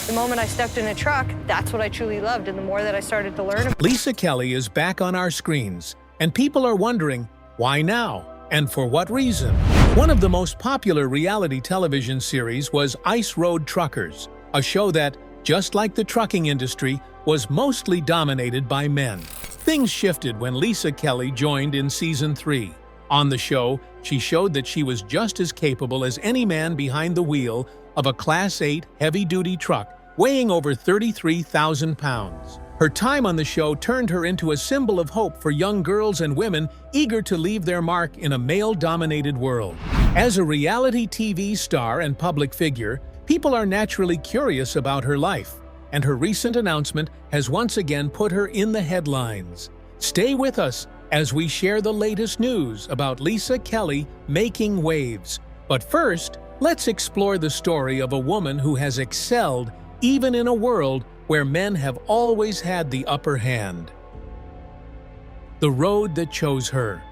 The moment I stepped in a truck, that's what I truly loved, and the more that I started to learn. Lisa Kelly is back on our screens, and people are wondering, why now? And for what reason? One of the most popular reality television series was Ice Road Truckers, a show that, just like the trucking industry, was mostly dominated by men. Things shifted when Lisa Kelly joined in Season 3. On the show, she showed that she was just as capable as any man behind the wheel of a Class 8 heavy-duty truck weighing over 33,000 pounds. Her time on the show turned her into a symbol of hope for young girls and women eager to leave their mark in a male-dominated world. As a reality TV star and public figure, people are naturally curious about her life, and her recent announcement has once again put her in the headlines. Stay with us as we share the latest news about Lisa Kelly making waves. But first, let's explore the story of a woman who has excelled even in a world where men have always had the upper hand. The road that chose her.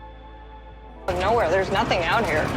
Nowhere, there's nothing out here.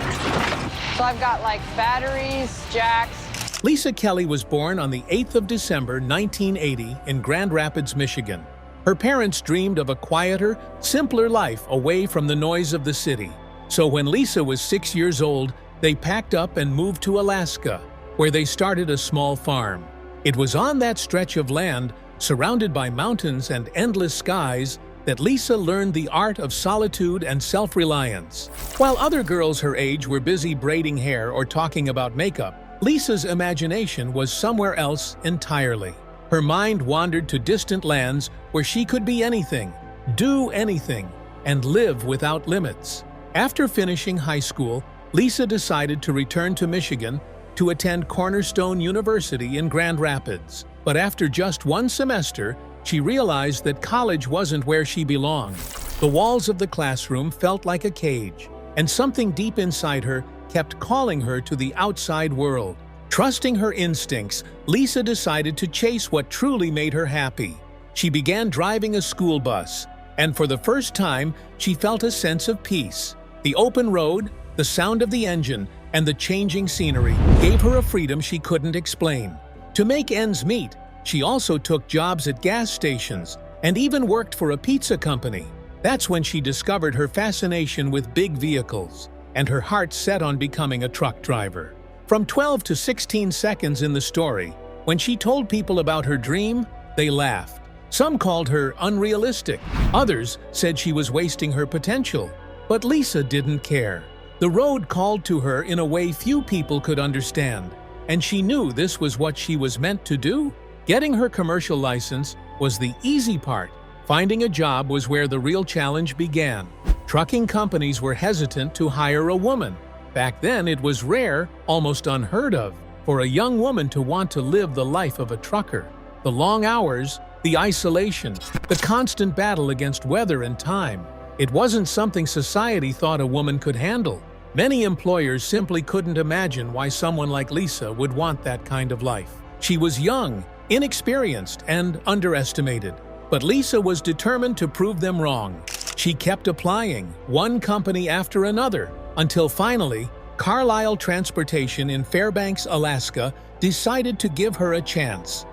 So I've got like batteries, jacks. Lisa Kelly was born on the 8th of December 1980 in Grand Rapids, Michigan. Her parents dreamed of a quieter, simpler life away from the noise of the city. So when Lisa was 6 years old, they packed up and moved to Alaska, where they started a small farm. It was on that stretch of land, surrounded by mountains and endless skies, that Lisa learned the art of solitude and self-reliance. While other girls her age were busy braiding hair or talking about makeup, Lisa's imagination was somewhere else entirely. Her mind wandered to distant lands where she could be anything, do anything, and live without limits. After finishing high school, Lisa decided to return to Michigan to attend Cornerstone University in Grand Rapids. But after just one semester, she realized that college wasn't where she belonged. The walls of the classroom felt like a cage, and something deep inside her kept calling her to the outside world. Trusting her instincts, Lisa decided to chase what truly made her happy. She began driving a school bus, and for the first time, she felt a sense of peace. The open road, the sound of the engine, and the changing scenery gave her a freedom she couldn't explain. To make ends meet, she also took jobs at gas stations and even worked for a pizza company. That's when she discovered her fascination with big vehicles, and her heart set on becoming a truck driver. From 12 to 16 seconds in the story, when she told people about her dream, they laughed. Some called her unrealistic. Others said she was wasting her potential. But Lisa didn't care. The road called to her in a way few people could understand, and she knew this was what she was meant to do. Getting her commercial license was the easy part. Finding a job was where the real challenge began. Trucking companies were hesitant to hire a woman. Back then, it was rare, almost unheard of, for a young woman to want to live the life of a trucker. The long hours, the isolation, the constant battle against weather and time. It wasn't something society thought a woman could handle. Many employers simply couldn't imagine why someone like Lisa would want that kind of life. She was young, inexperienced, and underestimated. But Lisa was determined to prove them wrong. She kept applying, one company after another, until finally, Carlisle Transportation in Fairbanks, Alaska, decided to give her a chance.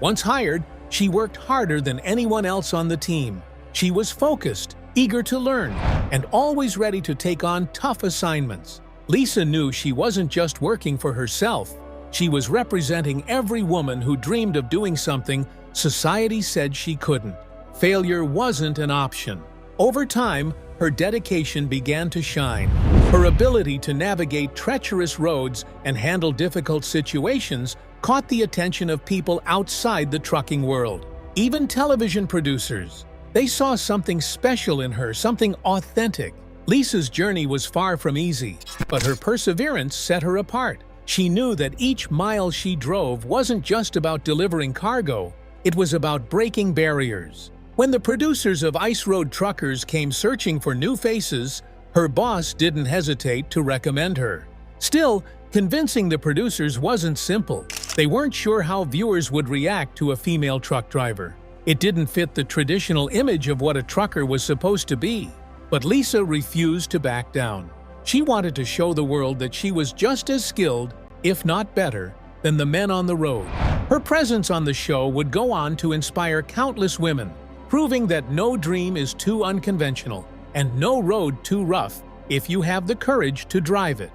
Once hired, she worked harder than anyone else on the team. She was focused, eager to learn, and always ready to take on tough assignments. Lisa knew she wasn't just working for herself. She was representing every woman who dreamed of doing something society said she couldn't. Failure wasn't an option. Over time, her dedication began to shine. Her ability to navigate treacherous roads and handle difficult situations caught the attention of people outside the trucking world. Even television producers. They saw something special in her, something authentic. Lisa's journey was far from easy, but her perseverance set her apart. She knew that each mile she drove wasn't just about delivering cargo, it was about breaking barriers. When the producers of Ice Road Truckers came searching for new faces, her boss didn't hesitate to recommend her. Still, convincing the producers wasn't simple. They weren't sure how viewers would react to a female truck driver. It didn't fit the traditional image of what a trucker was supposed to be. But Lisa refused to back down. She wanted to show the world that she was just as skilled, if not better, than the men on the road. Her presence on the show would go on to inspire countless women, proving that no dream is too unconventional and no road too rough if you have the courage to drive it.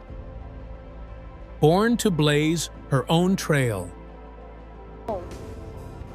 Born to blaze her own trail.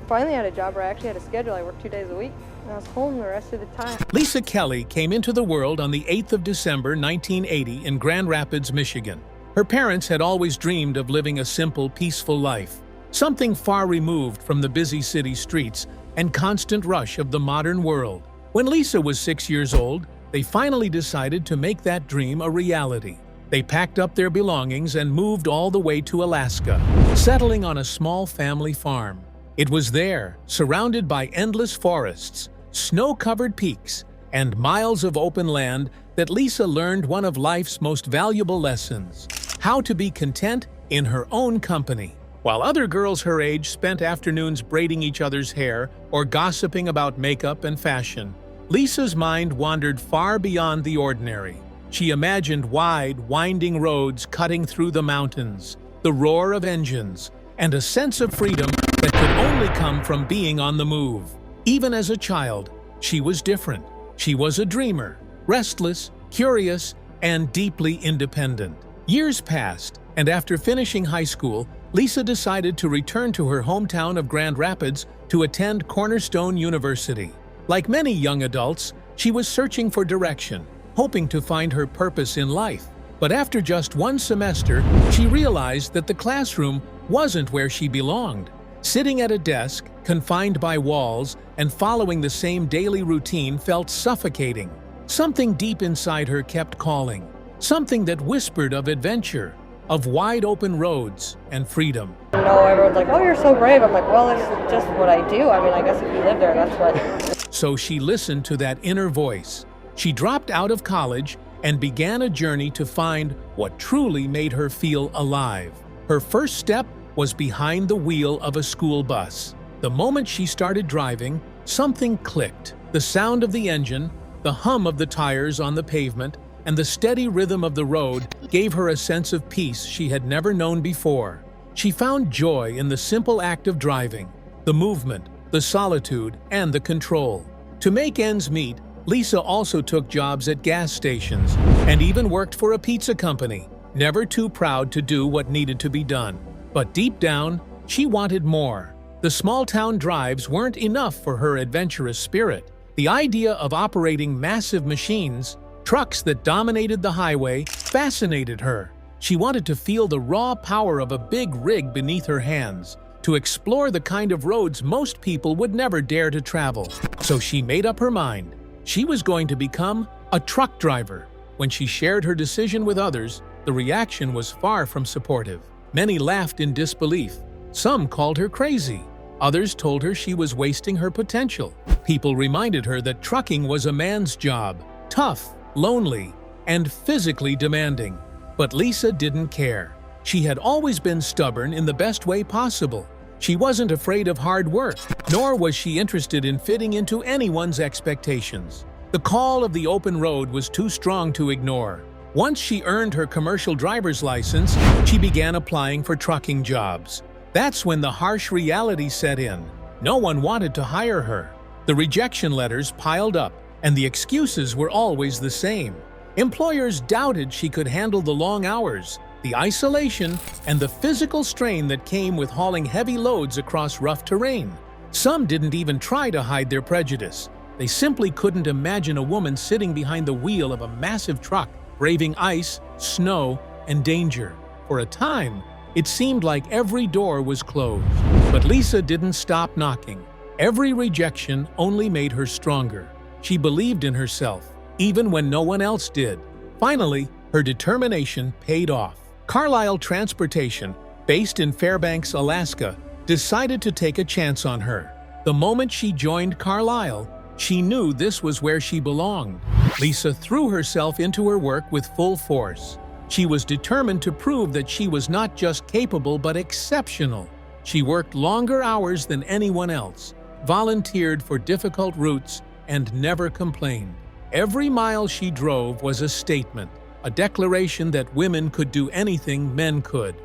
Finally had a job where I actually had a schedule. I worked 2 days a week, and I was home the rest of the time. Lisa Kelly came into the world on the 8th of December 1980 in Grand Rapids, Michigan. Her parents had always dreamed of living a simple, peaceful life, something far removed from the busy city streets and constant rush of the modern world. When Lisa was 6 years old, they finally decided to make that dream a reality. They packed up their belongings and moved all the way to Alaska, settling on a small family farm. It was there, surrounded by endless forests, snow-covered peaks, and miles of open land, that Lisa learned one of life's most valuable lessons: how to be content in her own company. While other girls her age spent afternoons braiding each other's hair or gossiping about makeup and fashion, Lisa's mind wandered far beyond the ordinary. She imagined wide, winding roads cutting through the mountains, the roar of engines, and a sense of freedom that could only come from being on the move. Even as a child, she was different. She was a dreamer, restless, curious, and deeply independent. Years passed, and after finishing high school, Lisa decided to return to her hometown of Grand Rapids to attend Cornerstone University. Like many young adults, she was searching for direction, hoping to find her purpose in life. But after just one semester, she realized that the classroom wasn't where she belonged. Sitting at a desk, confined by walls, and following the same daily routine felt suffocating. Something deep inside her kept calling, something that whispered of adventure, of wide-open roads and freedom. You know, everyone's like, "Oh, you're so brave." I'm like, "Well, it's just what I do. I mean, I guess if you live there, that's what." So she listened to that inner voice. She dropped out of college and began a journey to find what truly made her feel alive. Her first step was behind the wheel of a school bus. The moment she started driving, something clicked. The sound of the engine, the hum of the tires on the pavement, and the steady rhythm of the road gave her a sense of peace she had never known before. She found joy in the simple act of driving, the movement, the solitude, and the control. To make ends meet, Lisa also took jobs at gas stations and even worked for a pizza company, never too proud to do what needed to be done. But deep down, she wanted more. The small-town drives weren't enough for her adventurous spirit. The idea of operating massive machines, trucks that dominated the highway, fascinated her. She wanted to feel the raw power of a big rig beneath her hands, to explore the kind of roads most people would never dare to travel. So she made up her mind. She was going to become a truck driver. When she shared her decision with others, the reaction was far from supportive. Many laughed in disbelief. Some called her crazy. Others told her she was wasting her potential. People reminded her that trucking was a man's job, tough, lonely, and physically demanding. But Lisa didn't care. She had always been stubborn in the best way possible. She wasn't afraid of hard work, nor was she interested in fitting into anyone's expectations. The call of the open road was too strong to ignore. Once she earned her commercial driver's license, she began applying for trucking jobs. That's when the harsh reality set in. No one wanted to hire her. The rejection letters piled up, and the excuses were always the same. Employers doubted she could handle the long hours, the isolation, and the physical strain that came with hauling heavy loads across rough terrain. Some didn't even try to hide their prejudice. They simply couldn't imagine a woman sitting behind the wheel of a massive truck, braving ice, snow, and danger. For a time, it seemed like every door was closed. But Lisa didn't stop knocking. Every rejection only made her stronger. She believed in herself, even when no one else did. Finally, her determination paid off. Carlisle Transportation, based in Fairbanks, Alaska, decided to take a chance on her. The moment she joined Carlisle, she knew this was where she belonged. Lisa threw herself into her work with full force. She was determined to prove that she was not just capable but exceptional. She worked longer hours than anyone else, volunteered for difficult routes, and never complained. Every mile she drove was a statement, a declaration that women could do anything men could.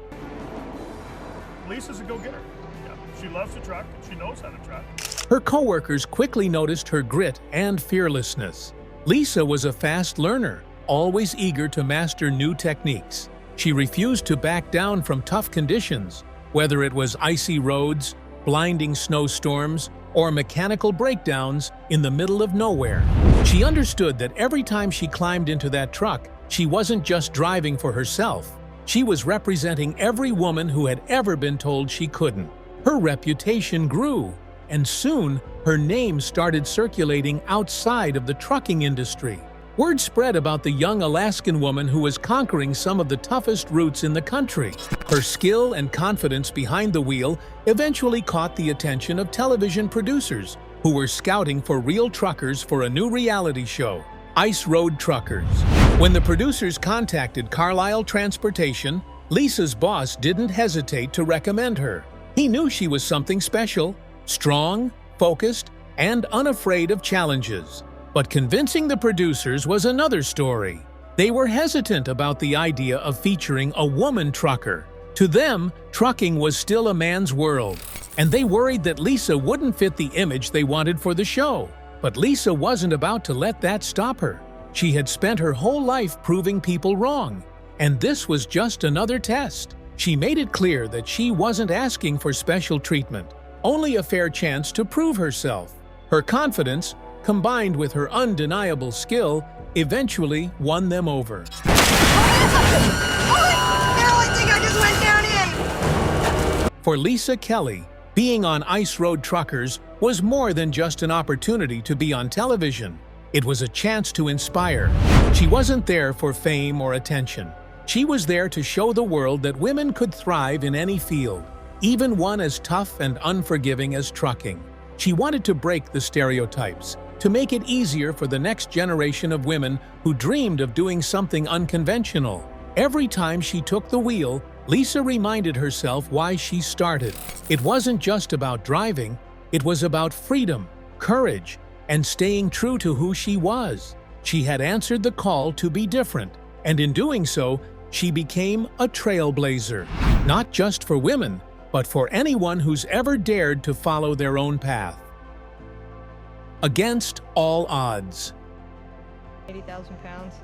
Lisa's a go-getter. Yeah, she loves to truck, and she knows how to truck. Her coworkers quickly noticed her grit and fearlessness. Lisa was a fast learner, always eager to master new techniques. She refused to back down from tough conditions, whether it was icy roads, blinding snowstorms, or mechanical breakdowns in the middle of nowhere. She understood that every time she climbed into that truck, she wasn't just driving for herself. She was representing every woman who had ever been told she couldn't. Her reputation grew, and soon her name started circulating outside of the trucking industry. Word spread about the young Alaskan woman who was conquering some of the toughest routes in the country. Her skill and confidence behind the wheel eventually caught the attention of television producers who were scouting for real truckers for a new reality show, Ice Road Truckers. When the producers contacted Carlisle Transportation, Lisa's boss didn't hesitate to recommend her. He knew she was something special, strong, focused, and unafraid of challenges. But convincing the producers was another story. They were hesitant about the idea of featuring a woman trucker. To them, trucking was still a man's world, and they worried that Lisa wouldn't fit the image they wanted for the show. But Lisa wasn't about to let that stop her. She had spent her whole life proving people wrong, and this was just another test. She made it clear that she wasn't asking for special treatment, only a fair chance to prove herself. Her confidence, combined with her undeniable skill, eventually won them over. For Lisa Kelly, being on Ice Road Truckers was more than just an opportunity to be on television. It was a chance to inspire. She wasn't there for fame or attention. She was there to show the world that women could thrive in any field, even one as tough and unforgiving as trucking. She wanted to break the stereotypes, to make it easier for the next generation of women who dreamed of doing something unconventional. Every time she took the wheel, Lisa reminded herself why she started. It wasn't just about driving, it was about freedom, courage, and staying true to who she was. She had answered the call to be different, and in doing so, she became a trailblazer, not just for women, but for anyone who's ever dared to follow their own path. Against all odds. 80,000 pounds,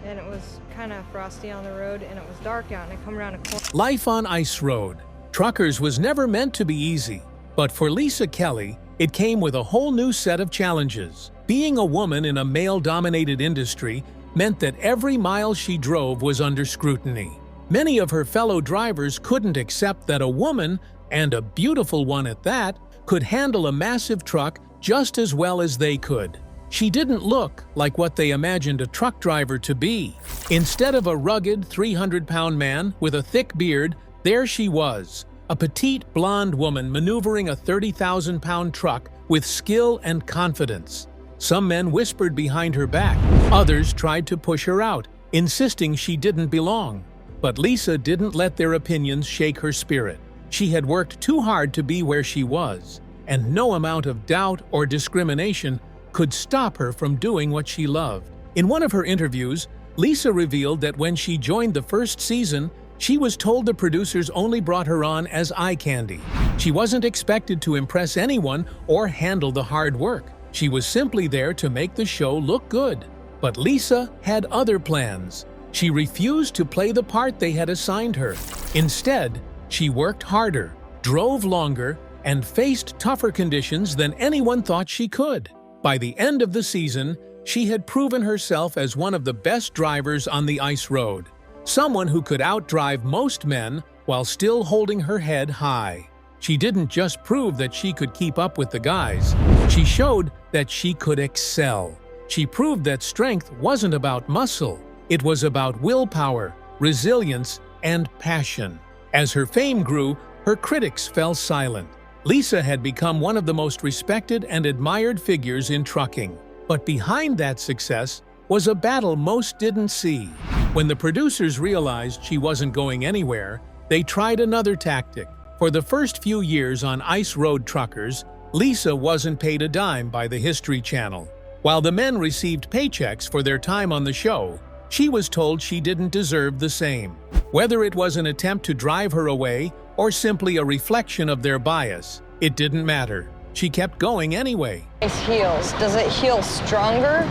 and it was kind of frosty on the road, and it was dark out, and I come around a corner. Life on Ice Road Truckers was never meant to be easy, but for Lisa Kelly, it came with a whole new set of challenges. Being a woman in a male-dominated industry meant that every mile she drove was under scrutiny. Many of her fellow drivers couldn't accept that a woman, and a beautiful one at that, could handle a massive truck just as well as they could. She didn't look like what they imagined a truck driver to be. Instead of a rugged 300-pound man with a thick beard, there she was, a petite blonde woman maneuvering a 30,000-pound truck with skill and confidence. Some men whispered behind her back. Others tried to push her out, insisting she didn't belong. But Lisa didn't let their opinions shake her spirit. She had worked too hard to be where she was, and no amount of doubt or discrimination could stop her from doing what she loved. In one of her interviews, Lisa revealed that when she joined the first season, she was told the producers only brought her on as eye candy. She wasn't expected to impress anyone or handle the hard work. She was simply there to make the show look good. But Lisa had other plans. She refused to play the part they had assigned her. Instead, she worked harder, drove longer, and faced tougher conditions than anyone thought she could. By the end of the season, she had proven herself as one of the best drivers on the ice road, someone who could outdrive most men while still holding her head high. She didn't just prove that she could keep up with the guys, she showed that she could excel. She proved that strength wasn't about muscle, it was about willpower, resilience, and passion. As her fame grew, her critics fell silent. Lisa had become one of the most respected and admired figures in trucking. But behind that success was a battle most didn't see. When the producers realized she wasn't going anywhere, they tried another tactic. For the first few years on Ice Road Truckers, Lisa wasn't paid a dime by the History Channel. While the men received paychecks for their time on the show, she was told she didn't deserve the same. Whether it was an attempt to drive her away or simply a reflection of their bias, it didn't matter. She kept going anyway. Ice heals. Does it heal stronger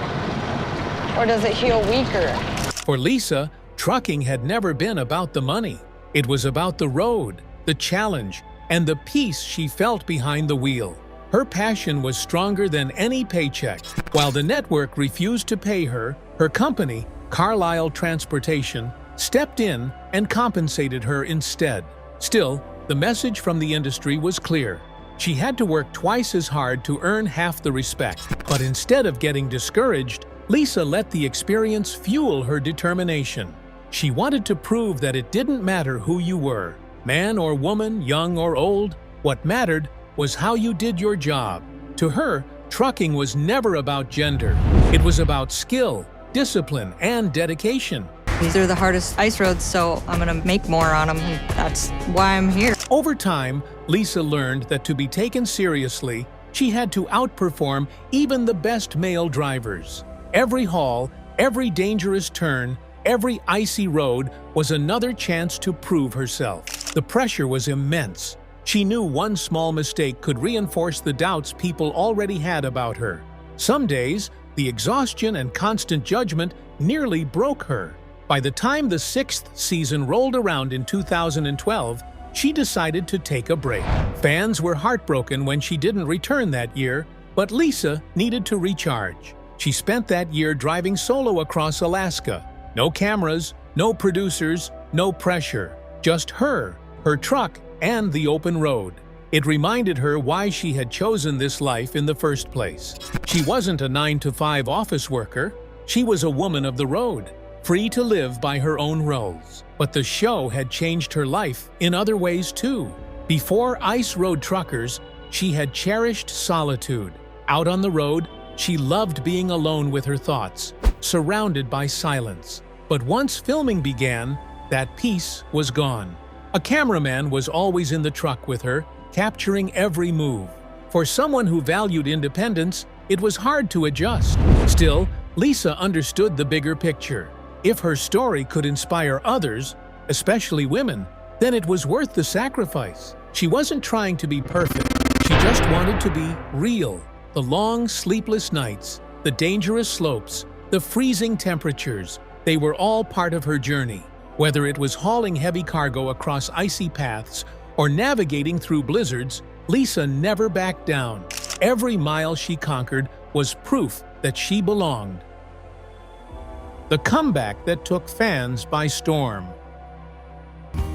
or does it heal weaker? For Lisa, trucking had never been about the money. It was about the road, the challenge, and the peace she felt behind the wheel. Her passion was stronger than any paycheck. While the network refused to pay her, her company, Carlisle Transportation, stepped in and compensated her instead. Still, the message from the industry was clear. She had to work twice as hard to earn half the respect. But instead of getting discouraged, Lisa let the experience fuel her determination. She wanted to prove that it didn't matter who you were, man or woman, young or old. What mattered was how you did your job. To her, trucking was never about gender. It was about skill, discipline, and dedication. These are the hardest ice roads, so I'm gonna make more on them. That's why I'm here. Over time, Lisa learned that to be taken seriously, she had to outperform even the best male drivers. Every haul, every dangerous turn, every icy road was another chance to prove herself. The pressure was immense. She knew one small mistake could reinforce the doubts people already had about her. Some days, the exhaustion and constant judgment nearly broke her. By the time the 6th season rolled around in 2012, she decided to take a break. Fans were heartbroken when she didn't return that year, but Lisa needed to recharge. She spent that year driving solo across Alaska. No cameras, no producers, no pressure. Just her truck, and the open road. It reminded her why she had chosen this life in the first place. She wasn't a 9-to-5 office worker. She was a woman of the road, free to live by her own rules. But the show had changed her life in other ways too. Before Ice Road Truckers, she had cherished solitude. Out on the road, she loved being alone with her thoughts, surrounded by silence. But once filming began, that peace was gone. A cameraman was always in the truck with her, capturing every move. For someone who valued independence, it was hard to adjust. Still, Lisa understood the bigger picture. If her story could inspire others, especially women, then it was worth the sacrifice. She wasn't trying to be perfect. She just wanted to be real. The long, sleepless nights, the dangerous slopes, the freezing temperatures, they were all part of her journey. Whether it was hauling heavy cargo across icy paths or navigating through blizzards, Lisa never backed down. Every mile she conquered was proof that she belonged. The comeback that took fans by storm.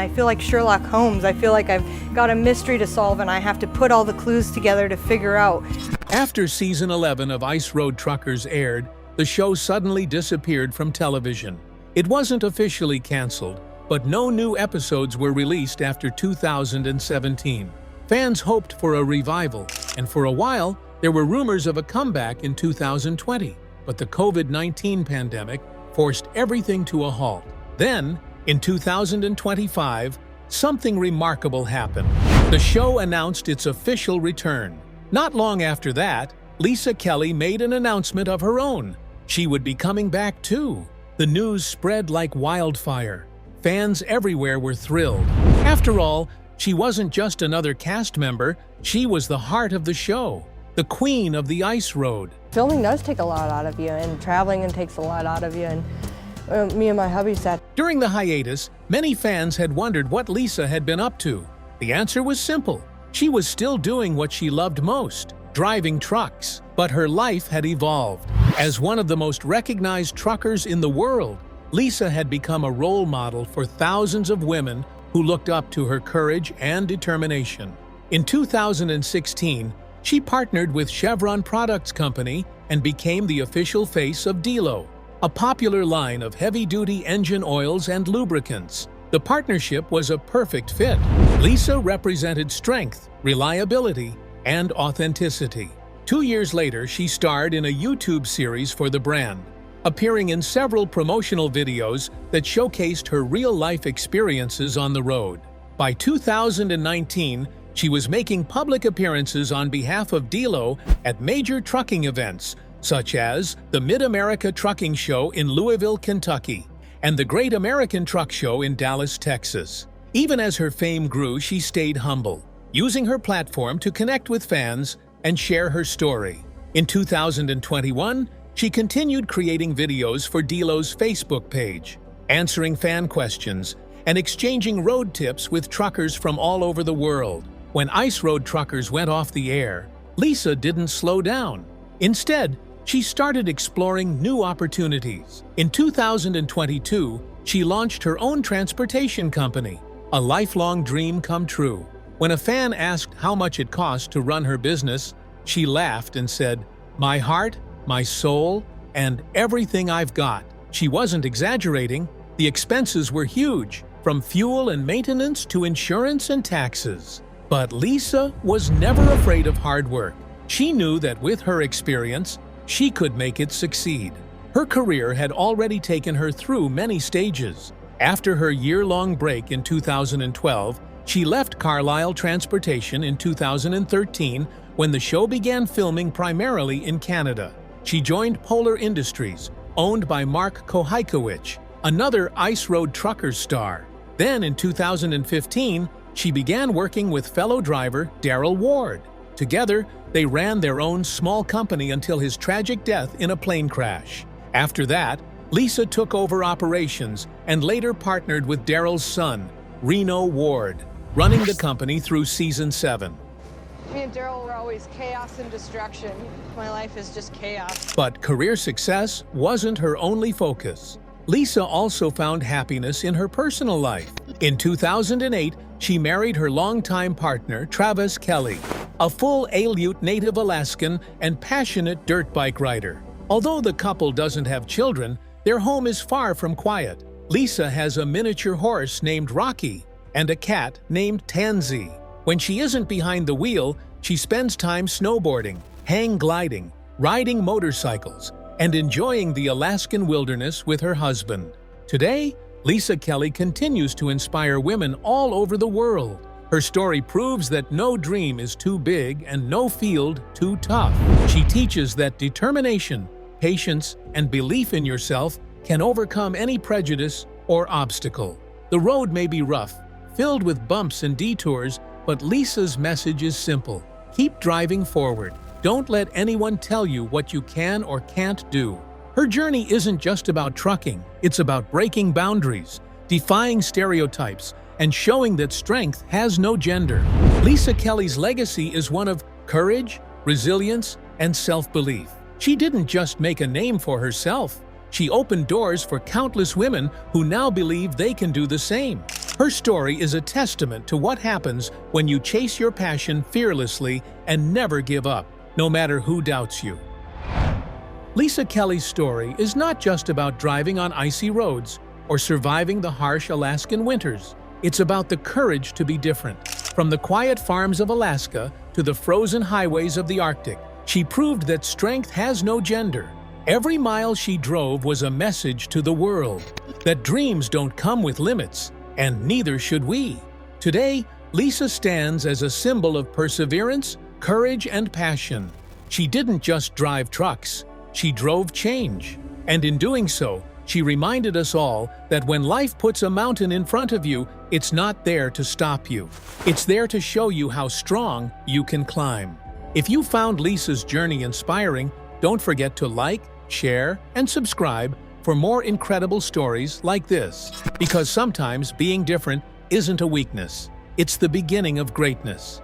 I feel like Sherlock Holmes. I feel like I've got a mystery to solve and I have to put all the clues together to figure out. After season 11 of Ice Road Truckers aired, the show suddenly disappeared from television. It wasn't officially canceled, but no new episodes were released after 2017. Fans hoped for a revival, and for a while, there were rumors of a comeback in 2020. But the COVID-19 pandemic forced everything to a halt. Then, in 2025, something remarkable happened. The show announced its official return. Not long after that, Lisa Kelly made an announcement of her own. She would be coming back too. The news spread like wildfire. Fans everywhere were thrilled. After all, she wasn't just another cast member, she was the heart of the show, the queen of the ice road. Filming does take a lot out of you, and traveling takes a lot out of you, and me and my hubby sat. During the hiatus, many fans had wondered what Lisa had been up to. The answer was simple. She was still doing what she loved most, driving trucks. But her life had evolved. As one of the most recognized truckers in the world, Lisa had become a role model for thousands of women who looked up to her courage and determination. In 2016, she partnered with Chevron Products Company and became the official face of Delo, a popular line of heavy-duty engine oils and lubricants. The partnership was a perfect fit. Lisa represented strength, reliability, and authenticity. 2 years later, she starred in a YouTube series for the brand, appearing in several promotional videos that showcased her real-life experiences on the road. By 2019, she was making public appearances on behalf of Delo at major trucking events, such as the Mid-America Trucking Show in Louisville, Kentucky, and the Great American Truck Show in Dallas, Texas. Even as her fame grew, she stayed humble, using her platform to connect with fans and share her story. In 2021, she continued creating videos for Delo's Facebook page, answering fan questions, and exchanging road tips with truckers from all over the world. When Ice Road Truckers went off the air, Lisa didn't slow down. Instead, she started exploring new opportunities. In 2022, she launched her own transportation company, a lifelong dream come true. When a fan asked how much it cost to run her business, she laughed and said, "My heart, my soul, and everything I've got." She wasn't exaggerating. The expenses were huge, from fuel and maintenance to insurance and taxes. But Lisa was never afraid of hard work. She knew that with her experience, she could make it succeed. Her career had already taken her through many stages. After her year-long break in 2012, she left Carlisle Transportation in 2013 when the show began filming primarily in Canada. She joined Polar Industries, owned by Mark Kohajkowicz, another Ice Road Truckers star. Then in 2015, she began working with fellow driver Daryl Ward. Together, they ran their own small company until his tragic death in a plane crash. After that, Lisa took over operations and later partnered with Daryl's son, Reno Ward, running the company through season 7. Me and Daryl were always chaos and destruction. My life is just chaos. But career success wasn't her only focus. Lisa also found happiness in her personal life. In 2008, she married her longtime partner, Travis Kelly, a full Aleut native Alaskan and passionate dirt bike rider. Although the couple doesn't have children, their home is far from quiet. Lisa has a miniature horse named Rocky and a cat named Tansy. When she isn't behind the wheel, she spends time snowboarding, hang gliding, riding motorcycles, and enjoying the Alaskan wilderness with her husband. Today, Lisa Kelly continues to inspire women all over the world. Her story proves that no dream is too big and no field too tough. She teaches that determination, patience, and belief in yourself can overcome any prejudice or obstacle. The road may be rough, filled with bumps and detours, but Lisa's message is simple. Keep driving forward. Don't let anyone tell you what you can or can't do. Her journey isn't just about trucking. It's about breaking boundaries, defying stereotypes, and showing that strength has no gender. Lisa Kelly's legacy is one of courage, resilience, and self-belief. She didn't just make a name for herself. She opened doors for countless women who now believe they can do the same. Her story is a testament to what happens when you chase your passion fearlessly and never give up, no matter who doubts you. Lisa Kelly's story is not just about driving on icy roads or surviving the harsh Alaskan winters. It's about the courage to be different. From the quiet farms of Alaska to the frozen highways of the Arctic, she proved that strength has no gender. Every mile she drove was a message to the world that dreams don't come with limits, and neither should we. Today, Lisa stands as a symbol of perseverance, courage, and passion. She didn't just drive trucks, she drove change. And in doing so, she reminded us all that when life puts a mountain in front of you, it's not there to stop you. It's there to show you how strong you can climb. If you found Lisa's journey inspiring, don't forget to like, share, and subscribe for more incredible stories like this. Because sometimes being different isn't a weakness. It's the beginning of greatness.